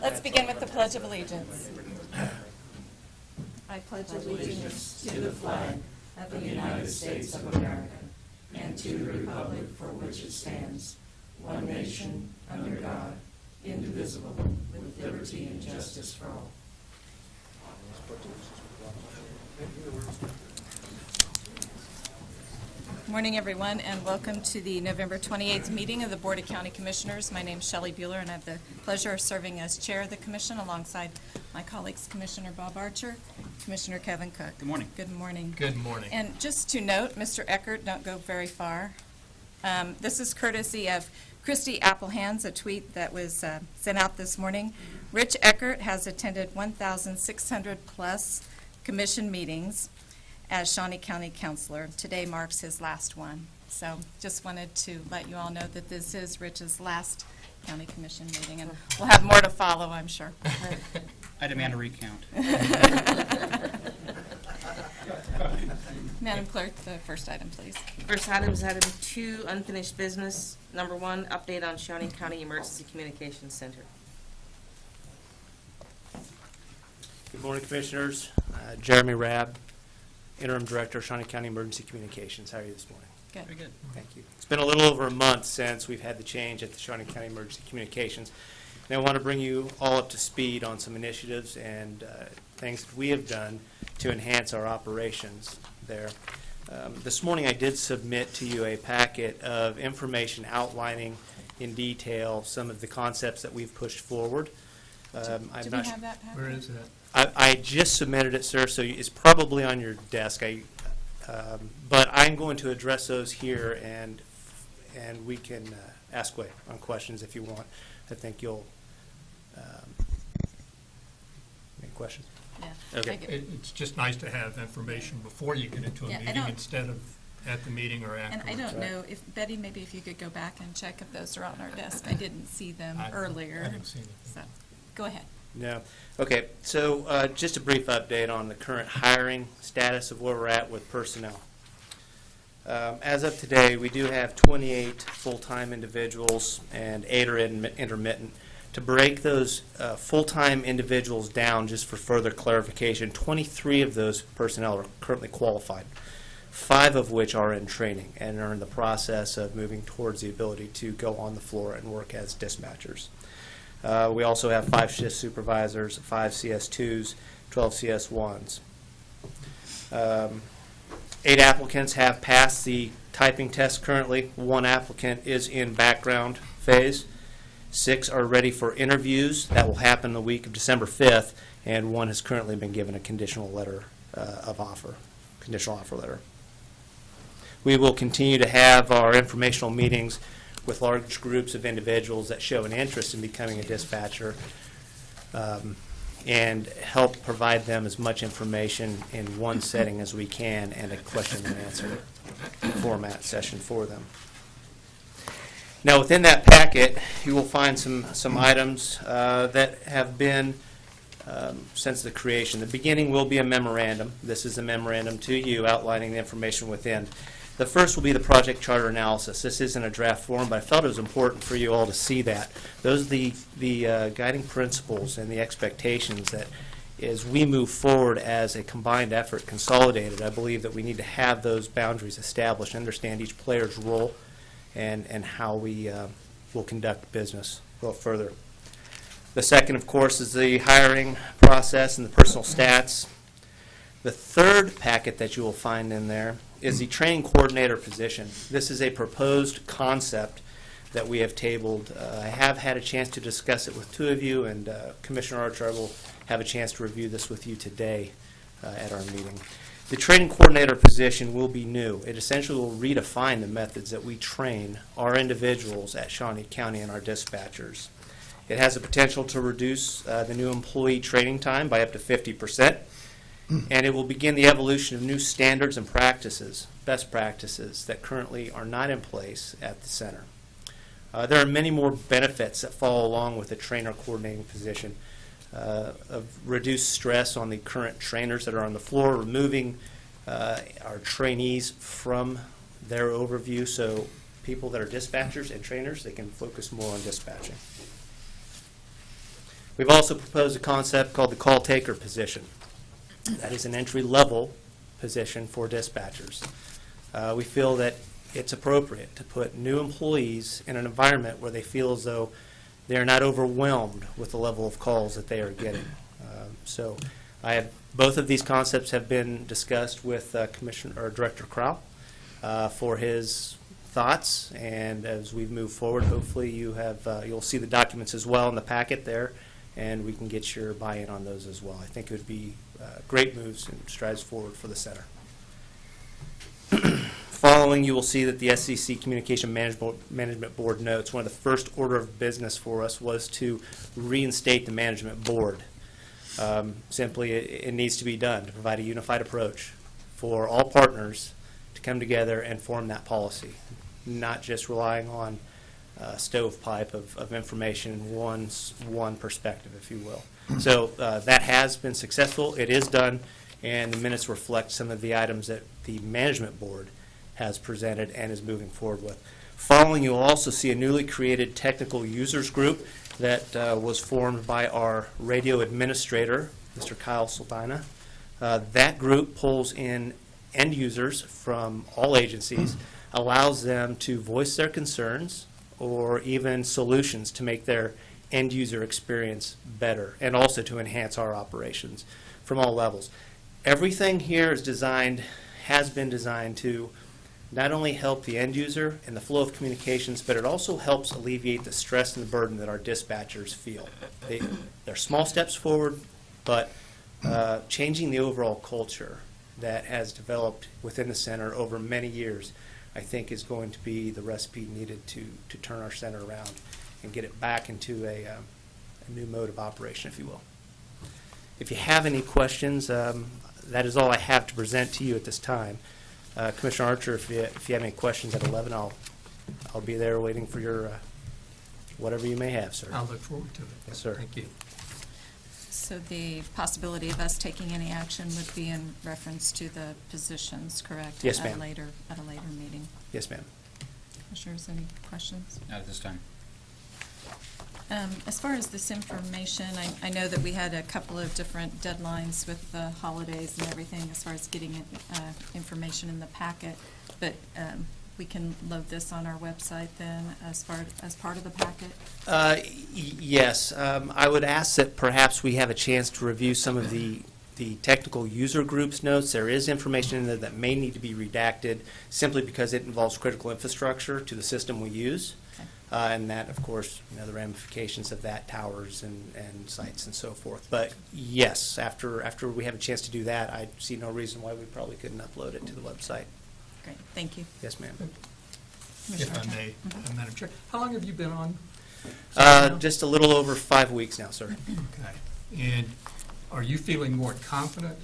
Let's begin with the Pledge of Allegiance. I pledge allegiance to the flag of the United States of America and to the republic for which it stands, one nation, under God, indivisible, with liberty and justice for all. Morning, everyone, and welcome to the November 28th meeting of the Board of County Commissioners. My name is Shelley Bueller, and I have the pleasure of serving as chair of the commission alongside my colleagues, Commissioner Bob Archer, Commissioner Kevin Cook. Good morning. Good morning. Good morning. And just to note, Mr. Eckert, don't go very far. This is courtesy of Christy Applehands, a tweet that was sent out this morning. Rich Eckert has attended 1,600 plus commission meetings as Shawnee County Councilor. Today marks his last one. So just wanted to let you all know that this is Rich's last county commission meeting, and we'll have more to follow, I'm sure. I demand a recount. Madam Clerk, the first item, please. First item is item 2, unfinished business. Number 1, update on Shawnee County Emergency Communications Center. Good morning, Commissioners. Jeremy Rabb, Interim Director, Shawnee County Emergency Communications. How are you this morning? Good. Very good. Thank you. It's been a little over a month since we've had the change at the Shawnee County Emergency Communications. And I want to bring you all up to speed on some initiatives and things that we have done to enhance our operations there. This morning I did submit to you a packet of information outlining in detail some of the concepts that we've pushed forward. Do we have that packet? Where is that? I just submitted it, sir, so it's probably on your desk. But I'm going to address those here, and we can ask away on questions if you want. I think you'll make questions. Yeah. Okay. It's just nice to have information before you get into a Yeah, I meeting don't- instead of at the meeting or And afterwards. I don't know if, Betty, maybe if you could go back and check if those are on our desk. I didn't see them earlier. I didn't see anything. So, go ahead. No. Okay, so just a brief update on the current hiring status of where we're at with personnel. As of today, we do have 28 full-time individuals and 8 are intermittent. To break those full-time individuals down, just for further clarification, 23 of those personnel are currently qualified, 5 of which are in training and are in the process of moving towards the ability to go on the floor and work as dispatchers. We also have 5 shift supervisors, 5 CS2s, 12 CS1s. 8 applicants have passed the typing test currently. 1 applicant is in background phase. 6 are ready for interviews. That will happen the week of December 5th, and 1 has currently been given a conditional letter of offer, conditional offer letter. We will continue to have our informational meetings with large groups of individuals that show an interest in becoming a dispatcher, and help provide them as much information in one setting as we can, and a question and answer format session for them. Now, within that packet, you will find some items that have been since the creation. The beginning will be a memorandum. This is a memorandum to you outlining the information within. The first will be the project charter analysis. This isn't a draft form, but I felt it was important for you all to see that. Those are the guiding principles and the expectations that as we move forward as a combined effort, consolidated, I believe that we need to have those boundaries established, understand each player's role, and how we will conduct business a little further. The second, of course, is the hiring process and the personal stats. The third packet that you will find in there is the training coordinator position. This is a proposed concept that we have tabled. I have had a chance to discuss it with 2 of you, and Commissioner Archer will have a chance to review this with you today at our meeting. The training coordinator position will be new. It essentially will redefine the methods that we train our individuals at Shawnee County and our dispatchers. It has the potential to reduce the new employee training time by up to 50%. And it will begin the evolution of new standards and practices, best practices, that currently are not in place at the center. There are many more benefits that follow along with the trainer coordinating position, of reduced stress on the current trainers that are on the floor, removing our trainees from their overview so people that are dispatchers and trainers, they can focus more on dispatching. We've also proposed a concept called the call taker position. That is an entry-level position for dispatchers. We feel that it's appropriate to put new employees in an environment where they feel as though they're not overwhelmed with the level of calls that they are getting. So both of these concepts have been discussed with Director Crowell for his thoughts, and as we move forward, hopefully you'll see the documents as well in the packet there, and we can get your buy-in on those as well. I think it would be great moves and strides forward for the center. Following, you will see that the SEC Communication Management Board notes one of the first order of business for us was to reinstate the management board. Simply, it needs to be done to provide a unified approach for all partners to come together and form that policy, not just relying on a stovepipe of information in one perspective, if you will. So that has been successful. It is done, and the minutes reflect some of the items that the management board has presented and is moving forward with. Following, you'll also see a newly created technical users group that was formed by our radio administrator, Mr. Kyle Saldana. That group pulls in end users from all agencies, allows them to voice their concerns or even solutions to make their end user experience better, and also to enhance our operations from all levels. Everything here has been designed to not only help the end user and the flow of communications, but it also helps alleviate the stress and the burden that our dispatchers feel. They're small steps forward, but changing the overall culture that has developed within the center over many years, I think, is going to be the recipe needed to turn our center around and get it back into a new mode of operation, if you will. If you have any questions, that is all I have to present to you at this time. Commissioner Archer, if you have any questions at 11, I'll be there waiting for your whatever you may have, sir. I'll look forward to it. Yes, sir. Thank you. So the possibility of us taking any action would be in reference to the positions, correct? Yes, At ma'am. At a later meeting. Yes, ma'am. Commissioners, any questions? Not at this time. As far as this information, I know that we had a couple of different deadlines with the holidays and everything as far as getting information in the packet, but we can load this on our website then as part of the packet? Yes. I would ask that perhaps we have a chance to review some of the technical user groups notes. There is information in there that may need to be redacted simply because it involves critical infrastructure to the system we use. Okay. And that, of course, the ramifications of that, towers and sites and so forth. But yes, after we have a chance to do that, I see no reason why we probably couldn't upload it to the website. Great, thank you. Yes, ma'am. If Commissioner I Archer? may, Madam Chair, how long have you been on? Just a little over 5 weeks now, sir. Okay. And are you feeling more confident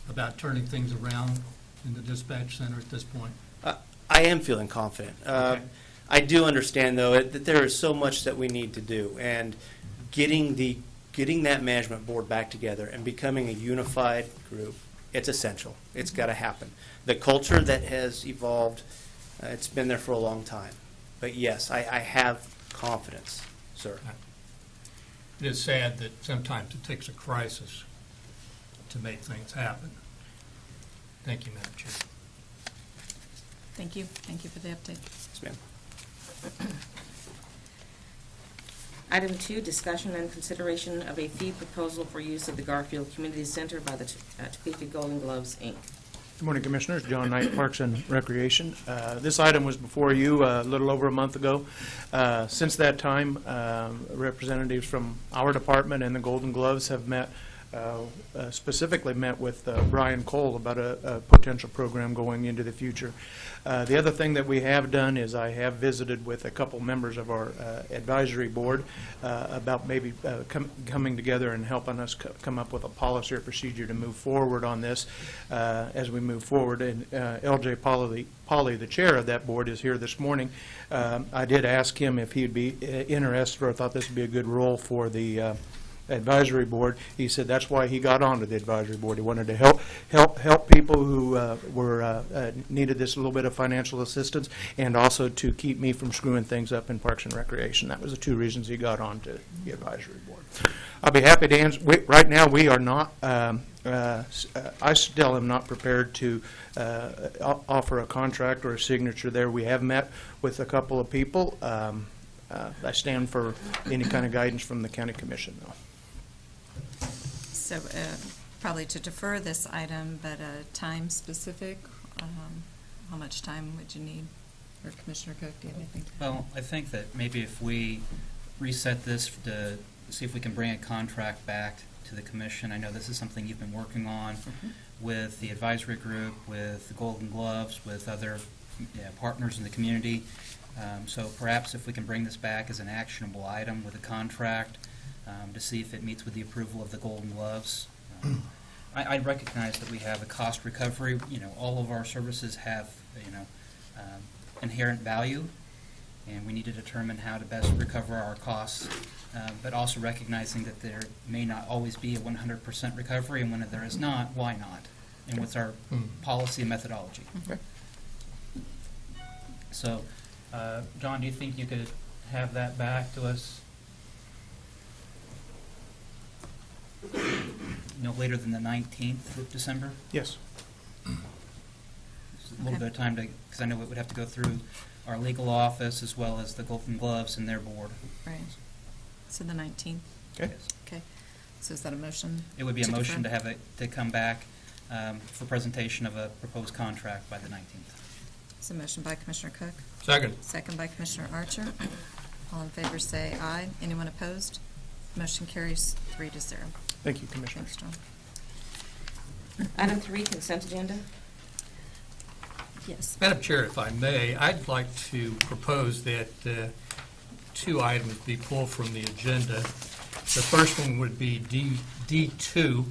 about turning things around in the dispatch center at this point? I am feeling confident. Okay. I do understand, though, that there is so much that we need to do, and getting that management board back together and becoming a unified group, it's essential. It's got to happen. The culture that has evolved, it's been there for a long time. But yes, I have confidence, sir. It is sad that sometimes it takes a crisis to make things happen. Thank you, Madam Chair. Thank you. Thank you for the update. Yes, ma'am. Item 2, discussion and consideration of a fee proposal for use of the Garfield Community Center by the Topeka Golden Gloves, Inc. Good morning, Commissioners. John Knight, Parks and Recreation. This item was before you a little over a month ago. Since that time, representatives from our department and the Golden Gloves have met, specifically met with Brian Cole about a potential program going into the future. The other thing that we have done is I have visited with a couple members of our advisory board about maybe coming together and helping us come up with a policy or procedure to move forward on this as we move forward. And L.J. Polly, the chair of that board, is here this morning. I did ask him if he'd be interested, or thought this would be a good role for the advisory board. He said that's why he got onto the advisory board. He wanted to help people who needed this little bit of financial assistance, and also to keep me from screwing things up in Parks and Recreation. That was the two reasons he got onto the advisory board. I'll be happy to answer. Right now, we are not. I still am not prepared to offer a contract or a signature there. We have met with a couple of people. I stand for any kind of guidance from the county commission, though. So probably to defer this item, but time specific, how much time would you need? Or Commissioner Cook, do you have anything? Well, I think that maybe if we reset this to see if we can bring a contract back to the commission. I know this is something you've been working on with the advisory group, with the Golden Gloves, with other partners in the community. So perhaps if we can bring this back as an actionable item with a contract to see if it meets with the approval of the Golden Gloves. I recognize that we have a cost recovery. All of our services have, inherent value, and we need to determine how to best recover our costs, but also recognizing that there may not always be a 100% recovery, and when there is not, why not? And what's our policy and methodology? Okay. So, John, do you think you could have that back to us no later than the 19th of December? Yes. Just a little bit of time to, because I know it would have to go through our legal office as well as the Golden Gloves and their board. Right. So the 19th. Okay. Yes. Okay. So is that a motion? It would be a motion to defer? have it, to come back for presentation of a proposed contract by the 19th. So motion by Commissioner Cook, Second. second by Commissioner Archer. All in favor say aye. Anyone opposed? Motion carries 3-0. Thank you, Commissioner. Thanks, John. Item 3, consent agenda. Yes. Madam Chair, if I may, I'd like to propose that two items be pulled from the agenda. The first one would be D2,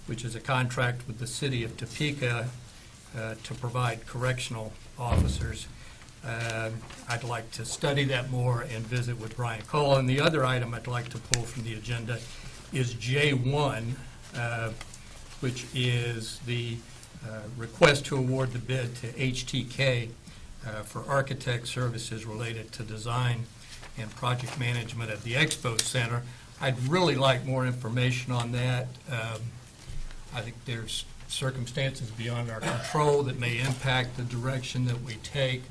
which is a contract with the city of Topeka to provide correctional officers. I'd like to study that more and visit with Brian Cole. And the other item I'd like to pull from the agenda is J1, which is the request to award the bid to HTK for architect services related to design and project management at the Expo Center. I'd really like more information on that. I think there's circumstances beyond our control that may impact the direction that we take.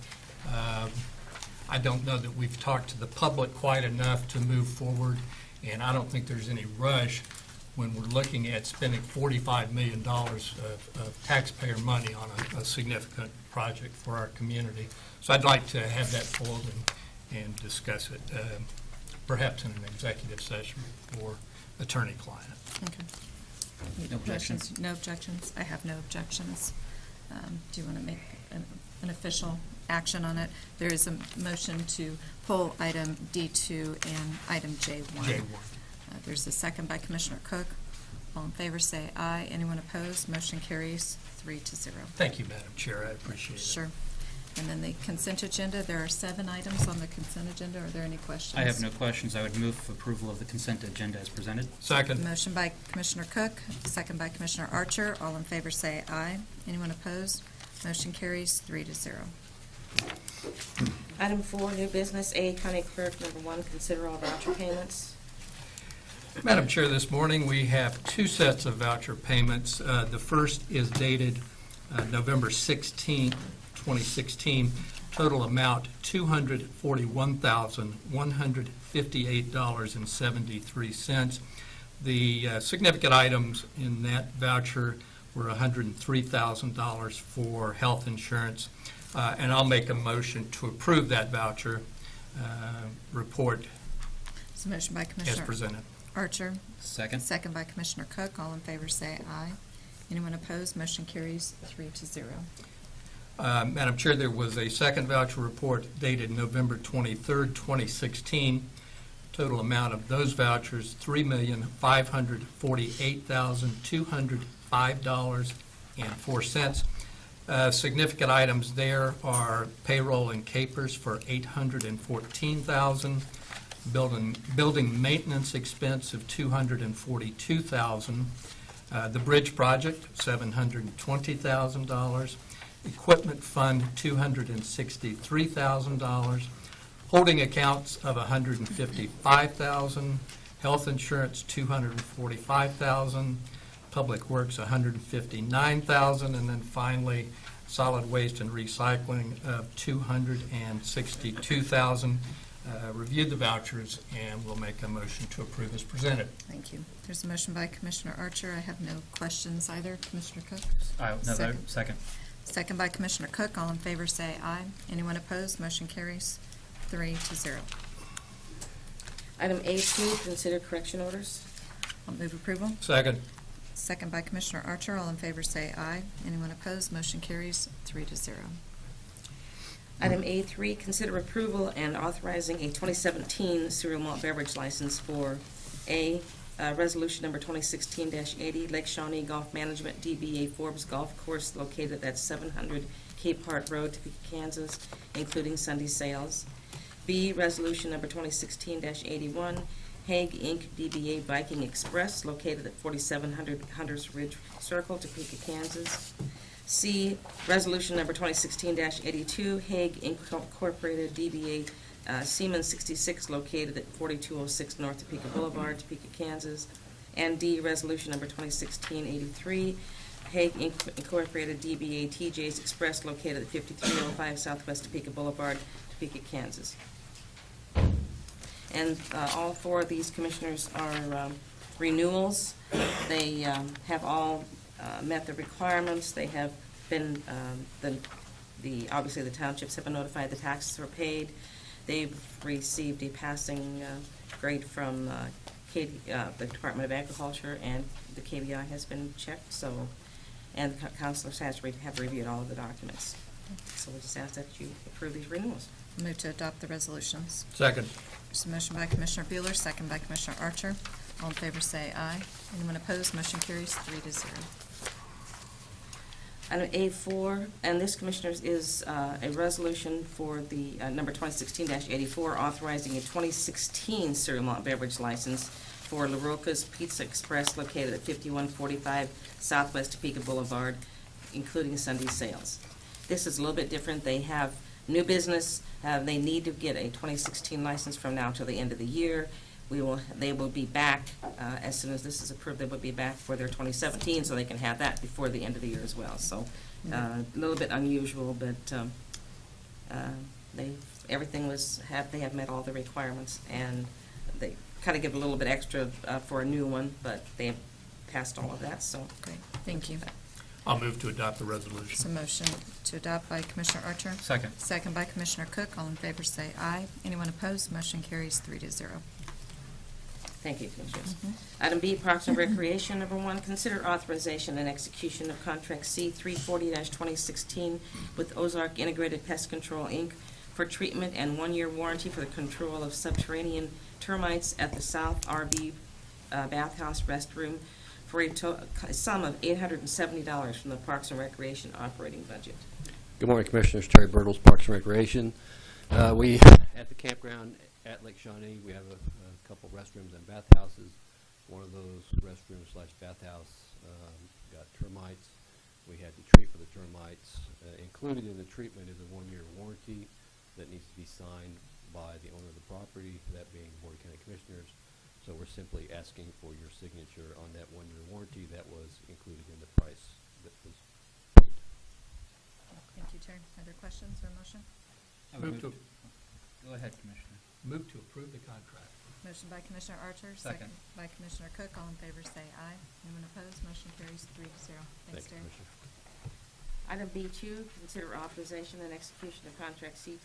I don't know that we've talked to the public quite enough to move forward, and I don't think there's any rush when we're looking at spending $45 million of taxpayer money on a significant project for our community. So I'd like to have that pulled and discuss it, perhaps in an executive session for attorney-client. Okay. No objection. Motions? No objections? I have no objections. Do you want to make an official action on it? There is a motion to pull item D2 and item J1. J1. There's a second by Commissioner Cook. All in favor say aye. Anyone opposed? Motion carries 3-0. Thank you, Madam Chair. I appreciate it. Sure. And then the consent agenda, there are 7 items on the consent agenda. Are there any questions? I have no questions. I would move for approval of the consent agenda as presented. Second. Motion by Commissioner Cook, second by Commissioner Archer. All in favor say aye. Anyone opposed? Motion carries 3-0. Item 4, new business. A, County Clerk, number 1, consider all voucher payments. Madam Chair, this morning we have 2 sets of voucher payments. The first is dated November 16, 2016. Total amount $241,158.73. The significant items in that voucher were $103,000 for health insurance. And I'll make a motion to approve that voucher report So motion by as Commissioner presented. Archer, Second. second by Commissioner Cook. All in favor say aye. Anyone opposed? Motion carries 3-0. Madam Chair, there was a second voucher report dated November 23rd, 2016. Total amount of those vouchers, $3,548,205.04. Significant items there are payroll and capers for $814,000, building maintenance expense of $242,000. The bridge project, $720,000. Equipment fund, $263,000. Holding accounts of $155,000. Health insurance, $245,000. Public Works, $159,000. And then finally, solid waste and recycling of $262,000. Reviewed the vouchers, and we'll make a motion to approve as presented. Thank you. There's a motion by Commissioner Archer. I have no questions either. Commissioner Cook? Second. Second by Commissioner Cook. All in favor say aye. Anyone opposed? Motion carries 3-0. Item A2, consider correction orders. I'll move approval. Second. Second by Commissioner Archer. All in favor say aye. Anyone opposed? Motion carries 3-0. Item A3, consider approval and authorizing a 2017 cereal malt beverage license for A, resolution number 2016-80, Lake Shawnee Golf Management, DBA Forbes Golf Course located at 700 Cape Hart Road, Topeka, Kansas, including Sunday sales. B, resolution number 2016-81, Hague Inc., DBA Viking Express, located at 4700 Hunters Ridge Circle, Topeka, Kansas. C, resolution number 2016-82, Hague Incorporated, DBA Siemens 66, located at 4206 North Topeka Boulevard, Topeka, Kansas. And D, resolution number 2016-83, Hague Incorporated, DBA TJ's Express, located at 5305 Southwest Topeka Boulevard, Topeka, Kansas. And all four of these commissioners are renewals. They have all met the requirements. They have been, obviously the townships have been notified the taxes were paid. They've received a passing grade from the Department of Agriculture, and the KBI has been checked, so, and the counselors have reviewed all of the documents. So we just ask that you approve these renewals. Move to adopt the resolutions. Second. There's a motion by Commissioner Bueller, second by Commissioner Archer. All in favor say aye. Anyone opposed? Motion carries 3-0. Item A4, and this, Commissioners, is a resolution for the number 2016-84, authorizing a 2016 cereal malt beverage license for La Roca's Pizza Express, located at 5145 Southwest Topeka Boulevard, including Sunday sales. This is a little bit different. They have new business. They need to get a 2016 license from now till the end of the year. They will be back, as soon as this is approved, they will be back for their 2017, so they can have that before the end of the year as well. So, a little bit unusual, but they have met all the requirements, and they kind of give a little bit extra for a new one, but they have passed all of that, so. Great, thank you. I'll move to adopt the There's a resolution. motion to adopt by Commissioner Archer. Second. Second by Commissioner Cook. All in favor say aye. Anyone opposed? Motion carries 3-0. Thank you, Commissioners. Item B, Parks and Recreation, number 1, consider authorization and execution of contract C 340-2016 with Ozark Integrated Pest Control, Inc. for treatment and 1-year warranty for the control of subterranean termites at the South RV Bathhouse Restroom for a sum of $870 from the Parks and Recreation operating budget. Good morning, Commissioners. Terry Birtles, Parks and Recreation. We, at the campground at Lake Shawnee, we have a couple restrooms and bathhouses. One of those restrooms / bathhouse got termites. We had to treat for the termites. Included in the treatment is a 1-year warranty that needs to be signed by the owner of the property, that being Board of County Commissioners. So we're simply asking for your signature on that 1-year warranty that was included in the price that was paid. Thank you, Terry. Other questions or motion? I would Move to, Go ahead, Commissioner. move to approve the contract. Motion by Commissioner Archer. Second. By Commissioner Cook. All in favor say aye. Anyone opposed? Motion carries 3-0. Thanks, Thank you, Terry. Commissioner. Item B2, consider authorization and execution of contract C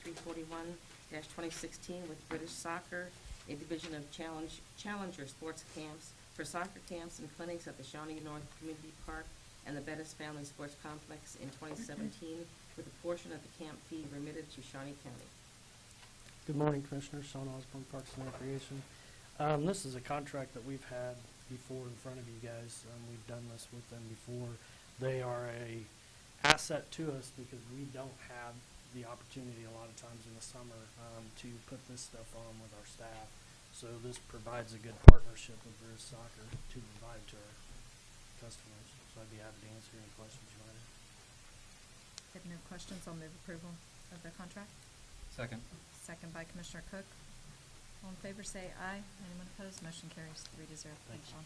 341-2016 with British Soccer, a division of Challenger Sports Camps for soccer camps and clinics at the Shawnee North Community Park and the Bettis Family Sports Complex in 2017, with a portion of the camp fee remitted to Shawnee County. Good morning, Commissioners. Sean Osborne, Parks and Recreation. This is a contract that we've had before in front of you guys. We've done this with them before. They are a asset to us because we don't have the opportunity a lot of times in the summer to put this stuff on with our staff. So this provides a good partnership with Bruce Soccer to provide to our customers. So I'd be happy to answer any questions you might have. If no questions, I'll move approval of the contract. Second. Second by Commissioner Cook. All in favor, say aye. Anyone opposed? Motion carries 3-0. Thanks, Sean.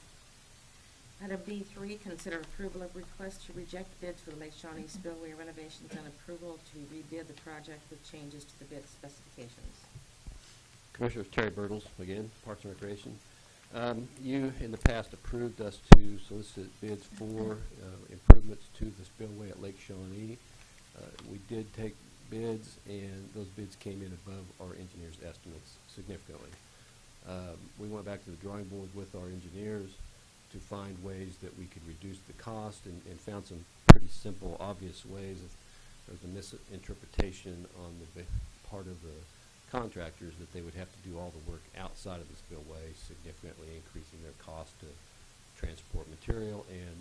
Item D3, consider approval of request to reject bids for the Lake Shawnee spillway renovations and approval to rebid the project with changes to the bid specifications. Commissioners, Terry Birtles, again, Parks and Recreation. You, in the past, approved us to solicit bids for improvements to the spillway at Lake Shawnee. We did take bids, and those bids came in above our engineers' estimates significantly. We went back to the drawing board with our engineers to find ways that we could reduce the cost and found some pretty simple, obvious ways. There's a misinterpretation on the part of the contractors that they would have to do all the work outside of the spillway, significantly increasing their cost to transport material and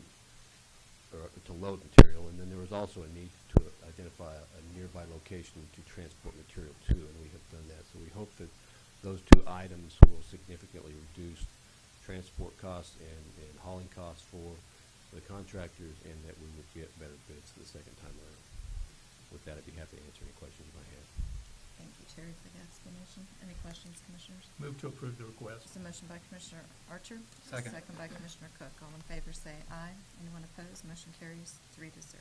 to load material. And then there was also a need to identify a nearby location to transport material to, and we have done that. So we hope that those two items will significantly reduce transport costs and hauling costs for the contractors, and that we will get better bids the second time around. With that, I'd be happy to answer any questions you might have. Thank you, Terry, for the explanation. Any questions, Commissioners? Move to approve the request. There's a motion by Commissioner Archer. Second. Second by Commissioner Cook. All in favor, say aye. Anyone opposed? Motion carries 3-0.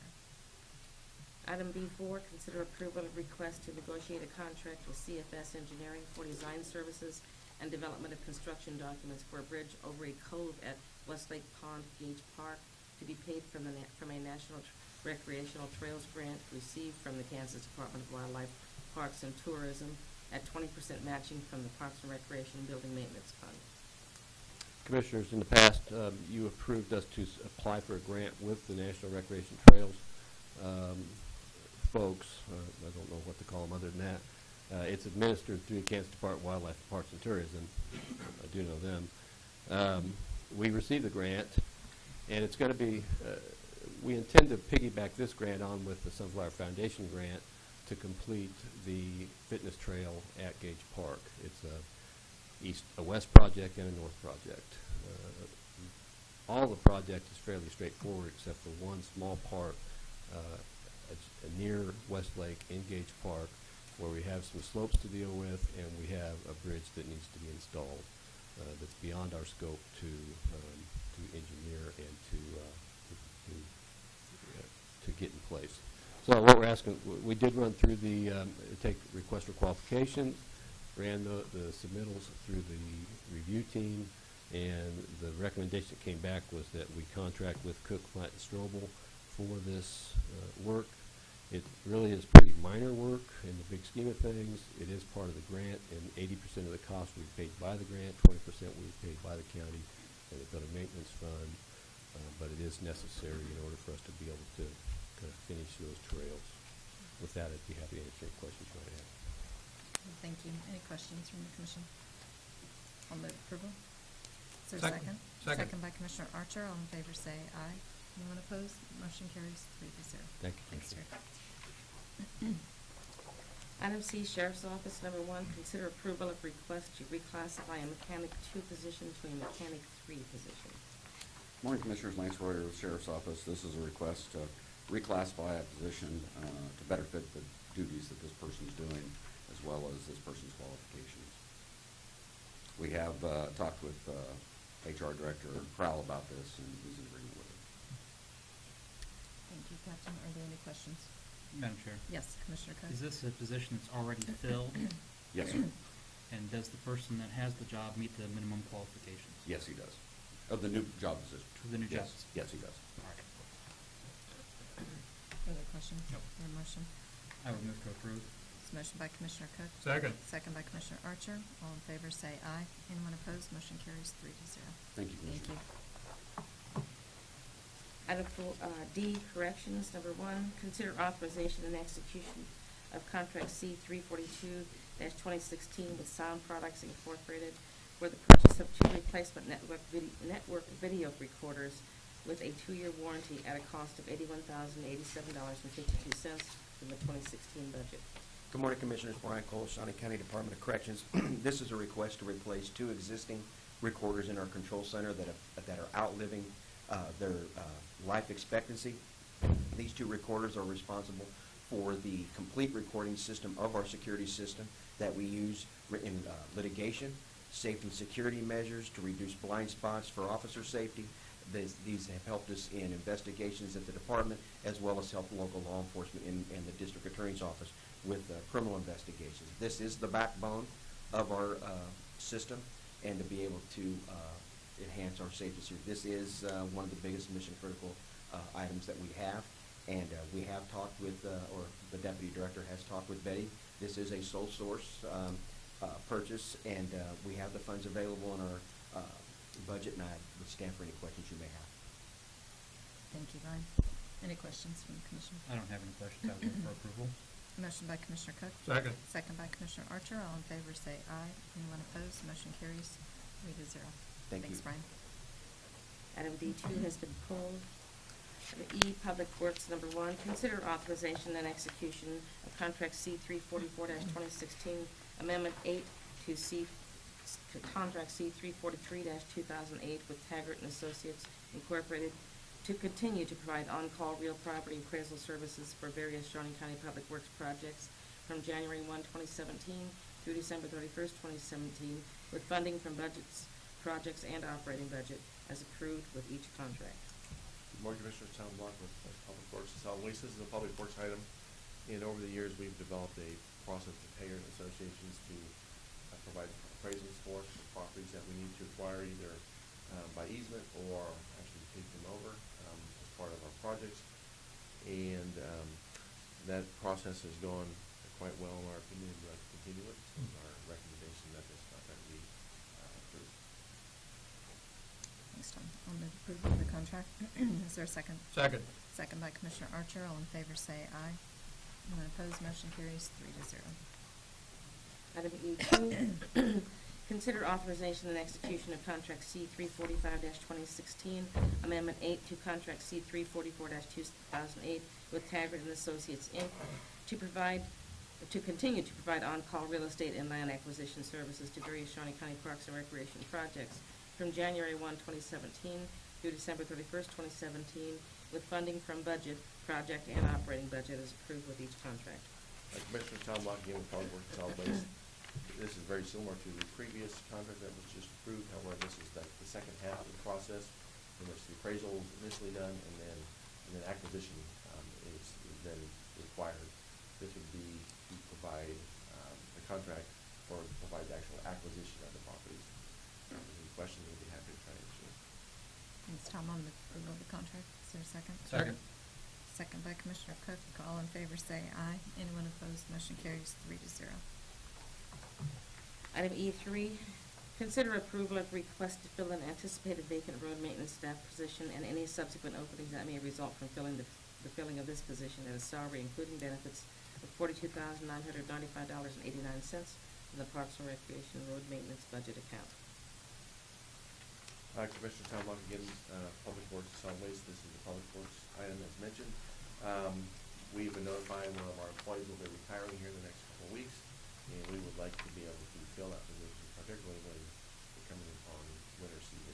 Item B4, consider approval of request to negotiate a contract with CFS Engineering for design services and development of construction documents for a bridge over a cove at Westlake Pond Gage Park to be paid from a National Recreational Trails grant received from the Kansas Department of Wildlife, Parks and Tourism at 20% matching from the Parks and Recreation Building Maintenance Fund. Commissioners, in the past, you approved us to apply for a grant with the National Recreation Trails folks. I don't know what to call them other than that. It's administered through the Kansas Department of Wildlife, Parks and Tourism. I do know them. We received the grant, and it's going to be, we intend to piggyback this grant on with the Sunflower Foundation grant to complete the fitness trail at Gage Park. It's a west project and a north project. All the project is fairly straightforward except for one small part near Westlake in Gage Park, where we have some slopes to deal with, and we have a bridge that needs to be installed that's beyond our scope to engineer and to get in place. So what we're asking, we did run through the take request for qualifications, ran the submittals through the review team, and the recommendation that came back was that we contract with Cook, Plant, and Strobel for this work. It really is pretty minor work in the big scheme of things. It is part of the grant, and 80% of the cost will be paid by the grant, 20% will be paid by the county, and they've got a maintenance fund, but it is necessary in order for us to be able to kind of finish those trails. With that, I'd be happy to answer any questions you might have. Thank you. Any questions from the Commission? I'll move approval. Is there a Second. second? Second. By Commissioner Archer. All in favor, say aye. Anyone opposed? Motion carries 3-0. Thank you, Thanks, Commissioner. Terry. Item C, Sheriff's Office, number 1, consider approval of request to reclassify a Mechanic 2 position to a Mechanic 3 position. Morning, Commissioners. Lance Royer with Sheriff's Office. This is a request to reclassify a position to better fit the duties that this person's doing, as well as this person's qualifications. We have talked with HR Director Crowell about this, and he's in agreement with it. Thank you, Captain. Are there any questions? Madam Chair, Yes, Commissioner Cook. is this a position that's already filled? Yes, sir. And does the person that has the job meet the minimum qualifications Yes, he does. Of the new job position. for the new Yes. jobs? Yes, he does. All right. Further questions? Nope. Or a motion? I would move to approve. It's a motion by Commissioner Cook. Second. Second by Commissioner Archer. All in favor, say aye. Anyone opposed? Motion carries 3-0. Thank you, Thank Commissioner. you. Item D, Corrections, number 1, consider authorization and execution of Contract C 342-2016 with Sound Products Incorporated for the purchase of 2 replacement network video recorders with a 2-year warranty at a cost of $81,087.52 from the 2016 budget. Good morning, Commissioners. Brian Cole, Shawnee County Department of Corrections. This is a request to replace 2 existing recorders in our control center that are outliving their life expectancy. These 2 recorders are responsible for the complete recording system of our security system that we use in litigation, safety and security measures to reduce blind spots for officer safety. These have helped us in investigations at the department, as well as help local law enforcement in the district attorney's office with criminal investigations. This is the backbone of our system, and to be able to enhance our safety. This is one of the biggest mission critical items that we have, and we have talked with, or the deputy director has talked with Betty. This is a sole source purchase, and we have the funds available in our budget, and I would stand for any questions you may have. Thank you, Brian. Any questions from the commission? I don't have any questions. I would move for approval. Motion by Commissioner Cook. Second. Second by Commissioner Archer. All in favor say aye. Anyone opposed? Motion carries 3-0. Thank Thanks, you. Brian. Item D2 has been pulled. Item E, Public Works, number 1, consider authorization and execution of contract C-344-2016, Amendment 8 to contract C-343-2008 with Taggart and Associates Incorporated to continue to provide on-call real property appraisal services for various Shawnee County Public Works projects from January 1, 2017 through December 31st, 2017, with funding from budgets, projects, and operating budget as approved with each contract. Good morning, Commissioners. Tom Block with Public Works and Solid Waste. This is a public works item, and over the years, we've developed a process with Taggart and Associations to provide appraisals for us for properties that we need to acquire either by easement or actually take them over as part of our projects. And that process has gone quite well in our opinion. We'd like to continue it. It's our recommendation that this contract be approved. Thanks, Tom. I'll move approval of the contract. Is there a second? Second. Second by Commissioner Archer. All in favor say aye. Anyone opposed? Motion carries 3-0. Item E2, consider authorization and execution of contract C-345-2016, Amendment 8 to contract C-344-2008 with Taggart and Associates, Inc., to continue to provide on-call real estate and land acquisition services to various Shawnee County Parks and Recreation projects from January 1, 2017 through December 31st, 2017, with funding from budget, project, and operating budget as approved with each contract. Commissioner Tom Block again with Public Works and Solid Waste. This is very similar to the previous contract that was just approved. However, this is the second half of the process in which the appraisal is initially done, and then acquisition is then required. This would be to provide the contract or provide the actual acquisition of the properties. If there's any questions, we'd be happy to try to answer. Thanks, Tom. On the approval of the contract. Is there a second? Second. Second by Commissioner Cook. All in favor say aye. Anyone opposed? Motion carries 3-0. Item E3, consider approval of request to fill an anticipated vacant road maintenance staff position and any subsequent openings that may result from filling the filling of this position at a salary including benefits of $42,995.89 in the Parks and Recreation Road Maintenance Budget account. Commissioner Tom Block again, Public Works and Solid Waste. This is the Public Works item as mentioned. We've been notifying one of our employees will be retiring here in the next couple of weeks, and we would like to be able to fill that position, particularly when we're coming upon winter season.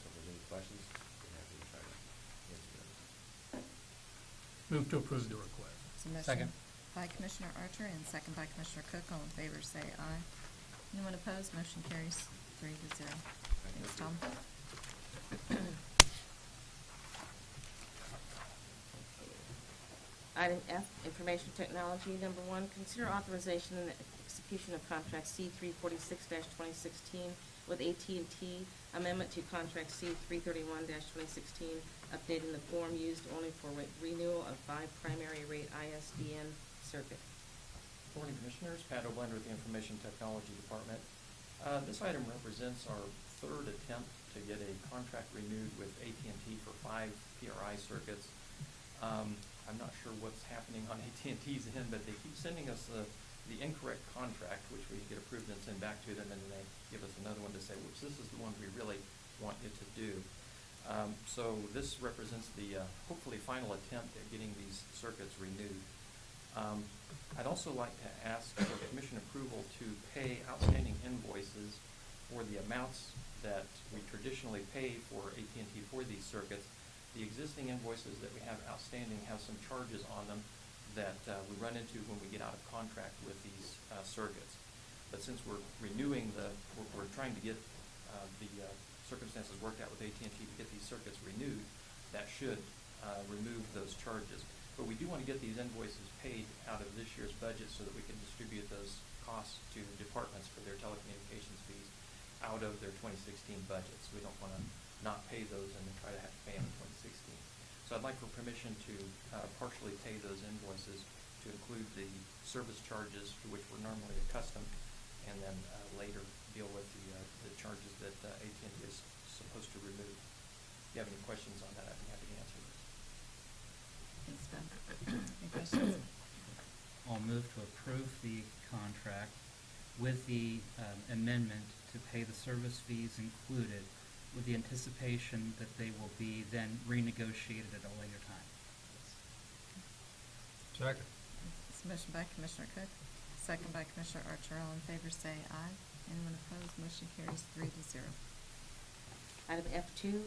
So if there's any questions, we're happy to try to answer them. Move to approve the request. So motion Second. by Commissioner Archer and second by Commissioner Cook. All in favor say aye. Anyone opposed? Motion carries 3-0. Thanks, Tom. Item F, Information Technology, number 1, consider authorization and execution of contract C-346-2016 with AT&T, amendment to contract C-331-2016, updating the form used only for renewal of 5 primary rate ISDN circuit. Morning, Commissioners. Pat O'Blender with the Information Technology Department. This item represents our third attempt to get a contract renewed with AT&T for 5 PRI circuits. I'm not sure what's happening on AT&T's end, but they keep sending us the incorrect contract, which we get approved and send back to them, and then they give us another one to say, whoops, this is the one we really want you to do. So this represents the hopefully final attempt at getting these circuits renewed. I'd also like to ask for commission approval to pay outstanding invoices for the amounts that we traditionally pay for AT&T for these circuits. The existing invoices that we have outstanding have some charges on them that we run into when we get out of contract with these circuits. But since we're renewing we're trying to get the circumstances worked out with AT&T to get these circuits renewed, that should remove those charges. But we do want to get these invoices paid out of this year's budget so that we can distribute those costs to departments for their telecommunications fees out of their 2016 budgets. We don't want to not pay those and then try to have to pay them in 2016. So I'd like for permission to partially pay those invoices to include the service charges to which we're normally accustomed, and then later deal with the charges that AT&T is supposed to remove. If you have any questions on that, I'd be happy to answer those. Thanks, Ben. Any questions? I'll move to approve the contract with the amendment to pay the service fees included, with the anticipation that they will be then renegotiated at a later time. Second. This motion by Commissioner Cook, second by Commissioner Archer. All in favor say aye. Anyone opposed? Motion carries 3-0. Item F2,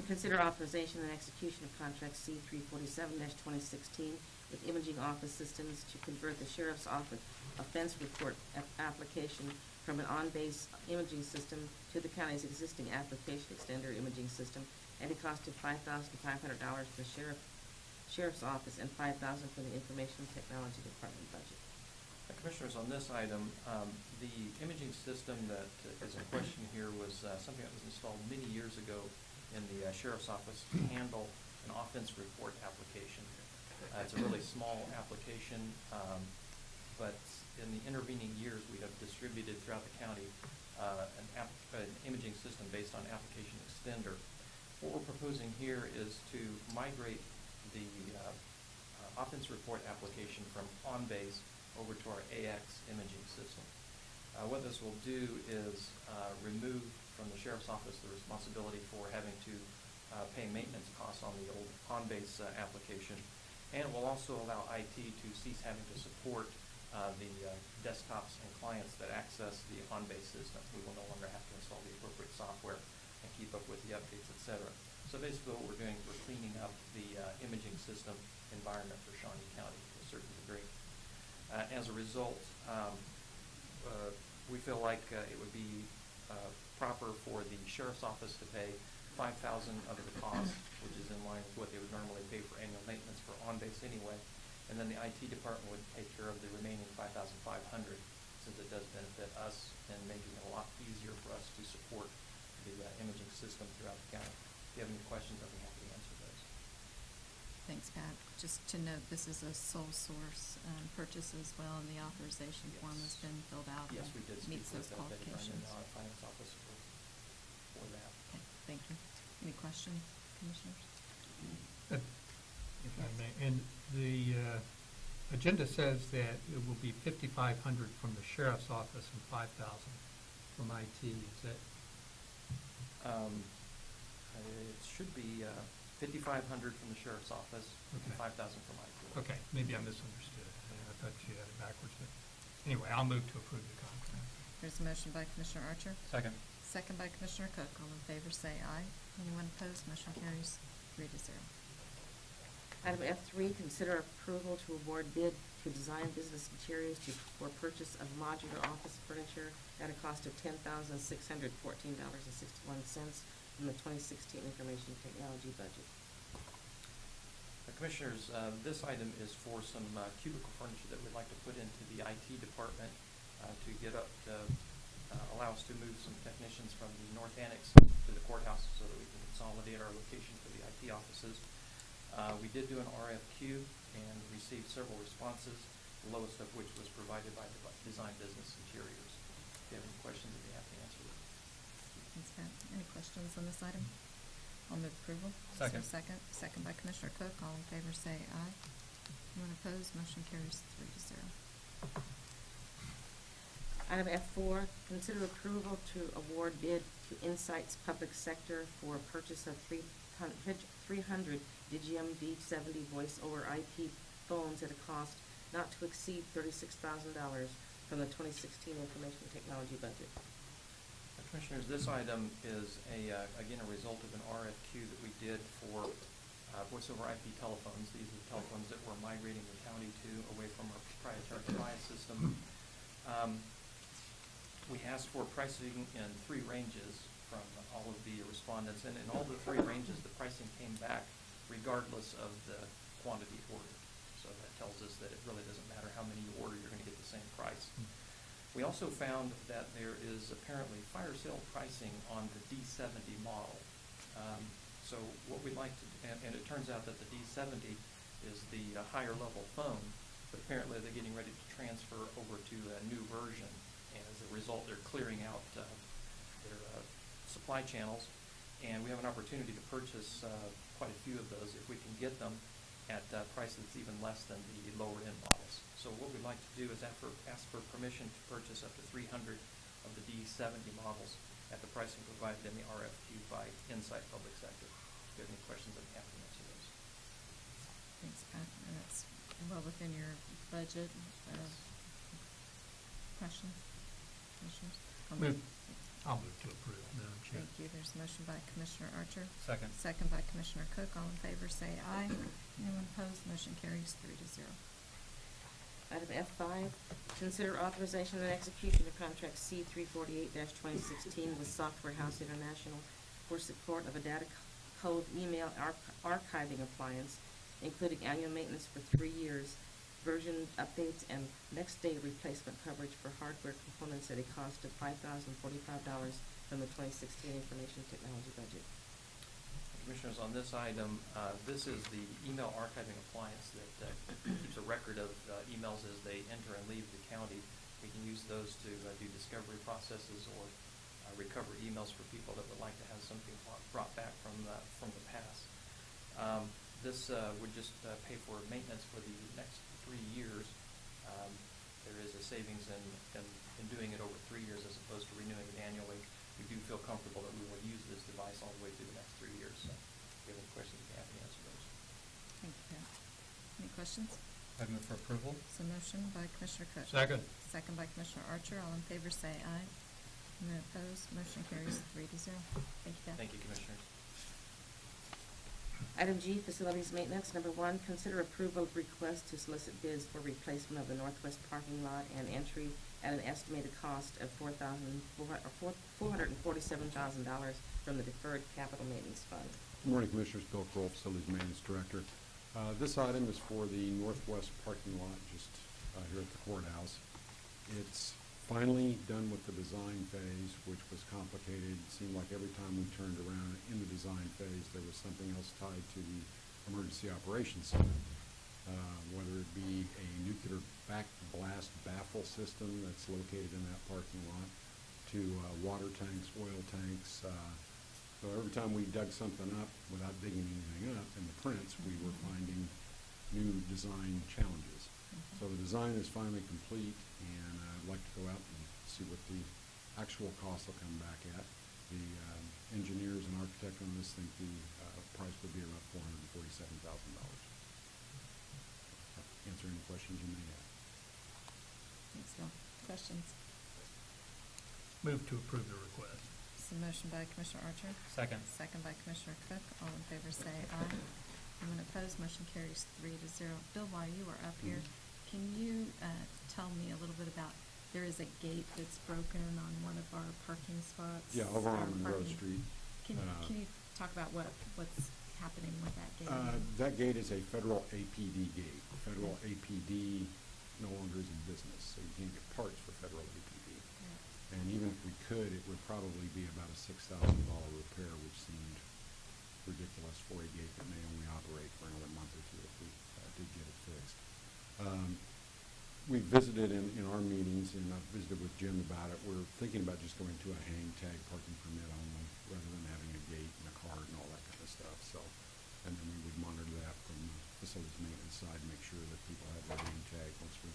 consider authorization and execution of contract C-347-2016 with Imaging Office Systems to convert the Sheriff's Office offense report application from an on-base imaging system to the county's existing application extender imaging system at a cost of $5,500 for the Sheriff's Office and $5,000 for the Information Technology Department budget. Commissioners, on this item, the imaging system that is in question here was something that was installed many years ago in the Sheriff's Office to handle an offense report application. It's a really small application, but in the intervening years, we have distributed throughout the county an imaging system based on application extender. What we're proposing here is to migrate the offense report application from on-base over to our AX imaging system. What this will do is remove from the Sheriff's Office the responsibility for having to pay maintenance costs on the old on-base application, and it will also allow IT to cease having to support the desktops and clients that access the on-base system. We will no longer have to install the appropriate software and keep up with the updates, etc. So basically what we're doing, we're cleaning up the imaging system environment for Shawnee County to a certain degree. As a result, we feel like it would be proper for the Sheriff's Office to pay $5,000 of the cost, which is in line with what they would normally pay for annual maintenance for on-base anyway, and then the IT department would take care of the remaining $5,500, since it does benefit us and making it a lot easier for us to support the imaging system throughout the county. If you have any questions, I'll be happy to answer those. Thanks, Pat. Just to note, this is a sole source purchase as well, and the authorization form has been filled out. Yes, and we did speak meets with those Betty Brennan, qualifications. our finance office for that. Okay, thank you. Any questions, commissioners? If I may, and the agenda says that it will be $5,500 from the Sheriff's Office and $5,000 from IT. Is that? It should be $5,500 from the Sheriff's Office and Okay. $5,000 from IT. Okay, maybe I misunderstood. I thought you had it backwards, but anyway, I'll move to approve the contract. There's a motion by Commissioner Archer, Second. second by Commissioner Cook. All in favor say aye. Anyone opposed? Motion carries 3-0. Item F3, consider approval to award bid to Design Business Materials for purchase of modular office furniture at a cost of $10,614.61 from the 2016 Information Technology budget. Commissioners, this item is for some cubicle furniture that we'd like to put into the IT department to get up to allow us to move some technicians from the north annex to the courthouse so that we can consolidate our location for the IT offices. We did do an RFQ and received several responses, the lowest of which was provided by Design Business Interiors. If you have any questions, I'd be happy to answer them. Thanks, Pat. Any questions on this item? I'll move approval. Second. Is there a second? Second by Commissioner Cook. All in favor say aye. Anyone opposed? Motion carries 3-0. Item F4, consider approval to award bid to Insights Public Sector for purchase of 300 Digium V70 voice over IP phones at a cost not to exceed $36,000 from the 2016 information technology budget. Commissioners, this item is again, a result of an RFQ that we did for voice over IP telephones. These are the telephones that we're migrating the county to away from our proprietary PRIA system. We asked for pricing in 3 ranges from all of the respondents, and in all the 3 ranges, the pricing came back regardless of the quantity ordered. So that tells us that it really doesn't matter how many you order, you're going to get the same price. We also found that there is apparently fire sale pricing on the D70 model. So what we'd like to, and it turns out that the D70 is the higher level phone, but apparently they're getting ready to transfer over to a new version. And as a result, they're clearing out their supply channels. And we have an opportunity to purchase quite a few of those if we can get them at prices even less than the lower end models. So what we'd like to do is ask for permission to purchase up to 300 of the D70 models at the pricing provided in the RFQ by Insight Public Sector. If you have any questions, I'm happy to answer those. Thanks, Pat. And that's well within your budget. Questions? Commissioners? I'll move to approve, Madam Chair. Thank you. There's a motion by Commissioner Archer. Second. Second by Commissioner Cook. All in favor say aye. Anyone opposed? Motion carries 3-0. Item F5, consider authorization and execution of contract C348-2016 with Software House International for support of a data code email archiving appliance, including annual maintenance for 3 years, version updates, and next-day replacement coverage for hardware components at a cost of $5,045 from the 2016 information technology budget. Commissioners, on this item, this is the email archiving appliance that keeps a record of emails as they enter and leave the county. We can use those to do discovery processes or recover emails for people that would like to have something brought back from the past. This would just pay for maintenance for the next 3 years. There is a savings in doing it over 3 years as opposed to renewing it annually. We do feel comfortable that we will use this device all the way through the next 3 years. So if you have any questions, you can answer those. Thank you, Pat. Any questions? I'd move for approval. So motion by Commissioner Cook. Second. Second by Commissioner Archer. All in favor say aye. Anyone opposed? Motion carries 3-0. Thank you, Pat. Thank you, Commissioners. Item G, facilities maintenance. Number 1, consider approval of request to solicit bids for replacement of the northwest parking lot and entry at an estimated cost of $447,000 from the Deferred Capital Maintenance Fund. Good morning, Commissioners. Bill Kroll, Facilities Maintenance Director. This item is for the northwest parking lot just here at the courthouse. It's finally done with the design phase, which was complicated. It seemed like every time we turned around in the design phase, there was something else tied to the Emergency Operations Center, whether it be a nuclear backblast baffle system that's located in that parking lot, to water tanks, oil tanks. So every time we dug something up without digging anything up in the prints, we were finding new design challenges. So the design is finally complete, and I'd like to go out and see what the actual cost will come back at. The engineers and architect on this think the price would be around $447,000. Answer any questions you may have. Thanks, Bill. Questions? Move to approve the request. So motion by Commissioner Archer. Second. Second by Commissioner Cook. All in favor say aye. Anyone opposed? Motion carries 3-0. Bill, while you are up here, can you tell me a little bit about, there is a gate that's broken on one of our parking spots? Yeah, over our on Monroe parking- Street. Can you talk about what's happening with that gate? That gate is a federal APD gate. Federal APD no longer is in business, so you can't get parts for federal APD. Yeah. And even if we could, it would probably be about a $6,000 repair, which seemed ridiculous for a gate that may only operate for another month or two if we did get it fixed. We visited in our meetings, and I've visited with Jim about it. We're thinking about just going to a hang tag parking permit only, rather than having a gate and a card and all that kind of stuff. So, and then we would monitor that from the facilities maintenance side, make sure that people have their hang tag. Once we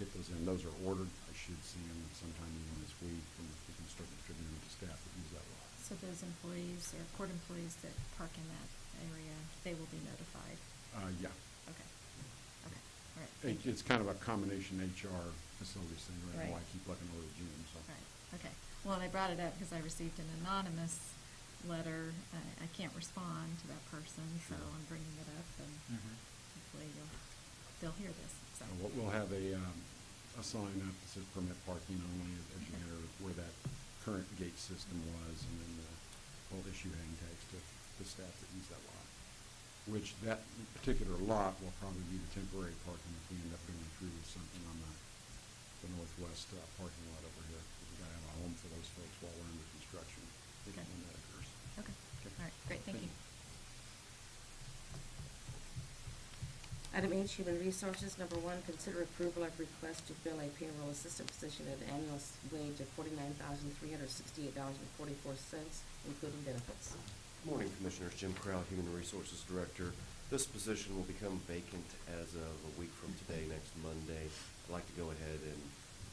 get those in, those are ordered. I should see them sometime even this week, and we can start distributing them to staff that use that lot. So those employees or court employees that park in that area, they will be notified? Yeah. Okay. Okay. All right. It's kind of a combination HR facilities thing right now. Right. I keep looking over the gym, so. Right, okay. Well, and I brought it up because I received an anonymous letter. I can't respond to that person, so Sure. I'm bringing it up, and Mhm. hopefully they'll hear this, so. We'll have a sign up that says permit parking only as you enter where that current gate system was, and then we'll issue hang tags to the staff that use that lot. Which that particular lot will probably be the temporary parking if we end up going through with something on the northwest parking lot over here. We've got to have a home for those folks while we're under construction, if Okay. and when that occurs. Okay, all right, great, thank you. Item H, Human Resources. Number 1, consider approval of request to fill a payroll assistant position at an annual wage of $49,368.44, including benefits. Good morning, Commissioners. Jim Crowell, Human Resources Director. This position will become vacant as of a week from today, next Monday. I'd like to go ahead and,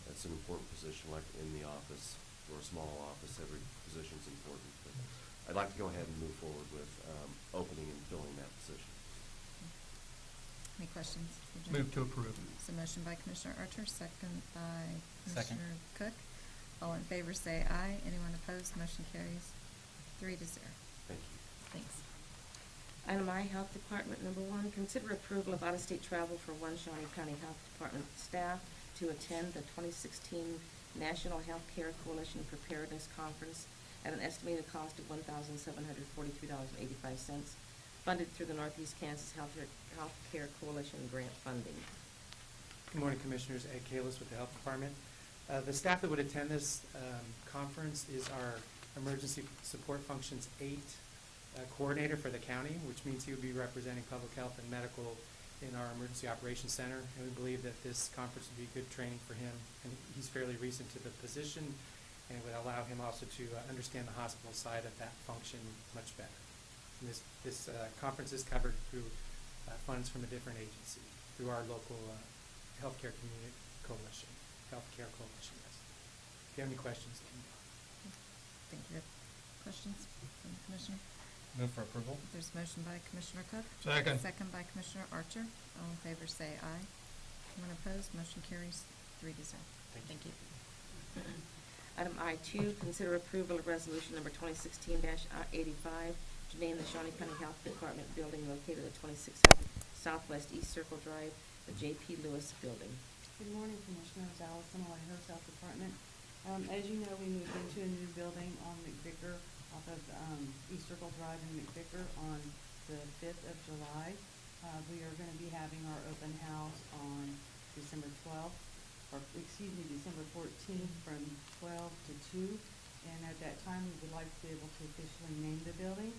that's an important position, like in the office, or a small office, every position's important. But I'd like to go ahead and move forward with opening and filling that position. Any questions? for Jim? Move to approve. So motion by Commissioner Archer, second by Second. Commissioner Cook. All in favor say aye. Anyone opposed? Motion carries 3-0. Thank you. Thanks. Item I, Health Department. Number 1, consider approval of out-of-state travel for one Shawnee County Health Department staff to attend the 2016 National Healthcare Coalition Preparedness Conference at an estimated cost of $1,743.85, funded through the Northeast Kansas Healthcare Coalition grant funding. Good morning, Commissioners. Ed Kalis with the Health Department. The staff that would attend this conference is our Emergency Support Functions 8 coordinator for the county, which means he will be representing public health and medical in our Emergency Operations Center. And we believe that this conference would be good training for him. And he's fairly recent to the position, and would allow him also to understand the hospital side of that function much better. And this conference is covered through funds from a different agency, through our local healthcare community coalition, healthcare coalition. Yes. If you have any questions, let me know. Thank you. Questions from the Commissioner? Move for approval. There's a motion by Commissioner Cook. Second. Second by Commissioner Archer. All in favor say aye. Anyone opposed? Motion carries 3-0. Thank you. Item I2, consider approval of resolution number 2016-85 to name the Shawnee County Health Department building located at 2600 Southwest East Circle Drive, the J.P. Lewis Building. Good morning, Commissioners. Allison Whitehurst, Health Department. As you know, we moved into a new building on McVicker, off of East Circle Drive in McVicker on the 5th of July. We are going to be having our open house on December 12th, or December 14th from 12 to 2. And at that time, we would like to be able to officially name the building.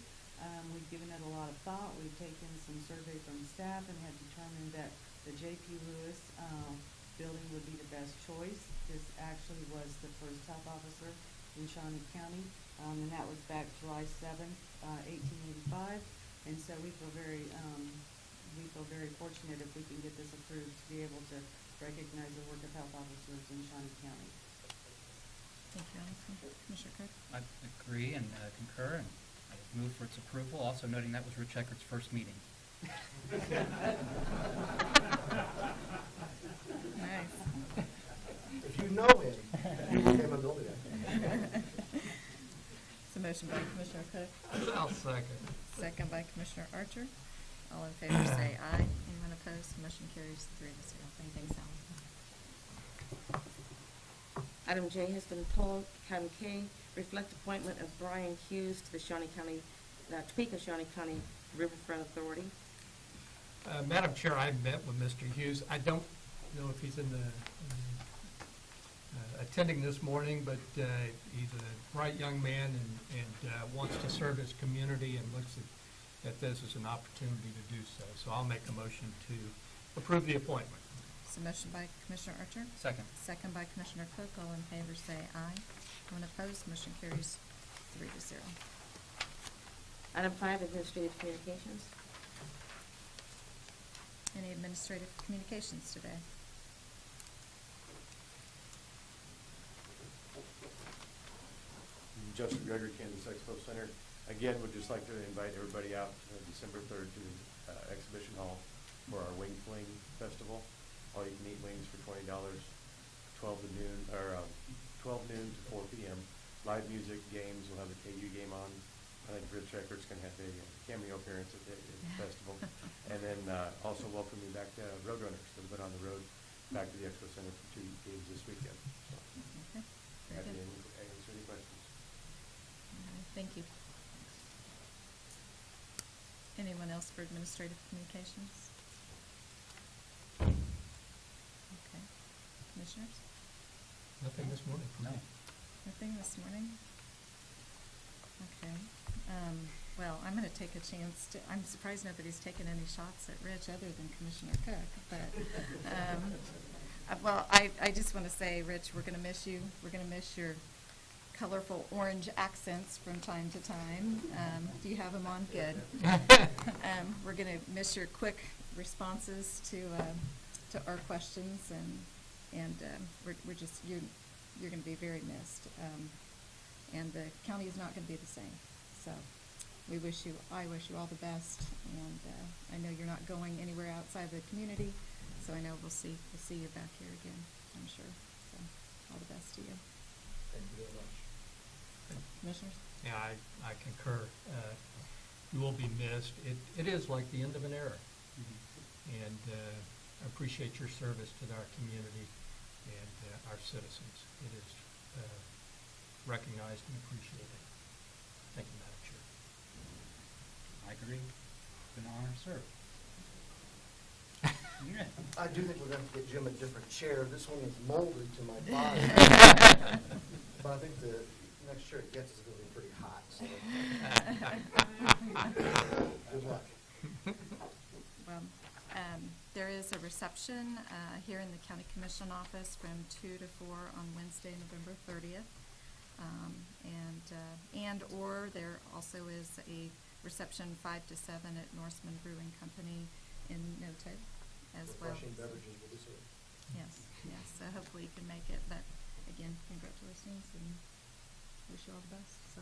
We've given it a lot of thought. We've taken some survey from staff and have determined that the J.P. Lewis building would be the best choice. This actually was the first health officer in Shawnee County, and that was back July 7th, 1885. And so we feel very fortunate if we can get this approved to be able to recognize the work of health officers in Shawnee County. Thank you, Allison. Commissioner Cook? I agree and concur, and I move for its approval, also noting that was Rich Eckert's first meeting. Nice. If you know him, you became a millionaire. So motion by Commissioner Cook. I'll second. Second by Commissioner Archer. All in favor say aye. Anyone opposed? Motion carries 3-0. Thanks, Allison. Item J has been pulled. Item K, reflect appointment of Brian Hughes to the Topeka Shawnee County Riverfront Authority. Madam Chair, I met with Mr. Hughes. I don't know if he's in the attending this morning, but he's a bright young man and wants to serve his community and looks at this as an opportunity to do so. So I'll make a motion to approve the appointment. So motion by Commissioner Archer. Second. Second by Commissioner Cook. All in favor say aye. Anyone opposed? Motion carries 3-0. Item 5, administrative communications. Any administrative communications today? Justin Gregory, Kansas Expo Center. Again, would just like to invite everybody out December 3rd to the Exhibition Hall for our Wing Fling Festival. all-you-can-eat wings for $20, 12 noon to 4 p.m. Live music, games, we'll have a KU game on. I think Rich Eckert's going to have a cameo appearance at the festival. And then also welcoming back Roadrunners that have been on the road back to the Expo Center for 2 games this weekend. So, Okay, very happy good. to answer any questions. All right, thank you. Anyone else for administrative communications? Okay. Commissioners? Nothing this morning from me. Nothing this morning? Okay. Well, I'm going to take a chance to, I'm surprised nobody's taken any shots at Rich other than Commissioner Cook, but, well, I just want to say, Rich, we're going to miss you. We're going to miss your colorful orange accents from time to time. Do you have them on? Good. We're going to miss your quick responses to our questions, and we're just, you're going to be very missed. And the county is not going to be the same. So I wish you all the best, and I know you're not going anywhere outside the community, so I know we'll see you back here again, I'm sure. So all the best to you. Thank you very much. Commissioners? Yeah, I concur. You will be missed. It is like the end of an era. And I appreciate your service to our community and our citizens. It is recognized and appreciated. Thank you, Madam Chair. I agree. Been an honor to serve. I do think we're going to get Jim a different chair. This one is molded to my body. But I think the next chair it gets is going to be pretty hot. So. Good luck. Well, there is a reception here in the County Commission office from 2 to 4 on Wednesday, November 30th. And/or there also is a reception 5 to 7 at Norseman Brewing Company in Noto as well. Refreshing beverages will be served. Yes, yes, so hopefully you can make it, but again, congratulations and wish you all the best, so.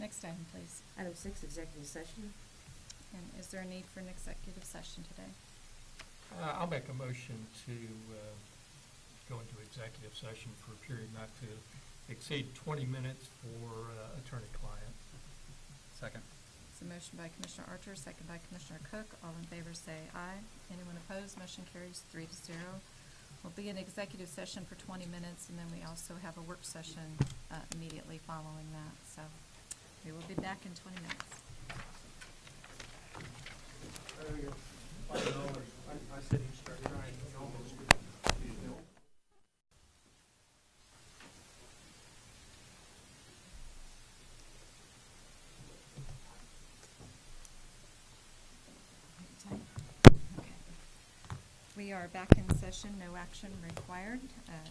Next item, please. Item 6, executive session. And is there a need for an executive session today? I'll make a motion to go into executive session for a period not to exceed 20 minutes for attorney-client. Second. It's a motion by Commissioner Archer, second by Commissioner Cook. All in favor say aye. Anyone opposed? Motion carries 3-0. We'll be in executive session for 20 minutes, and then we also have a work session immediately following that. So we will be back in 20 minutes. I said you start trying, almost. Okay. We are back in session, no action required,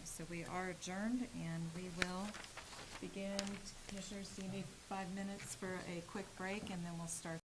so we are adjourned, and we will begin. Commissioners, do you need 5 minutes for a quick break, and then we'll start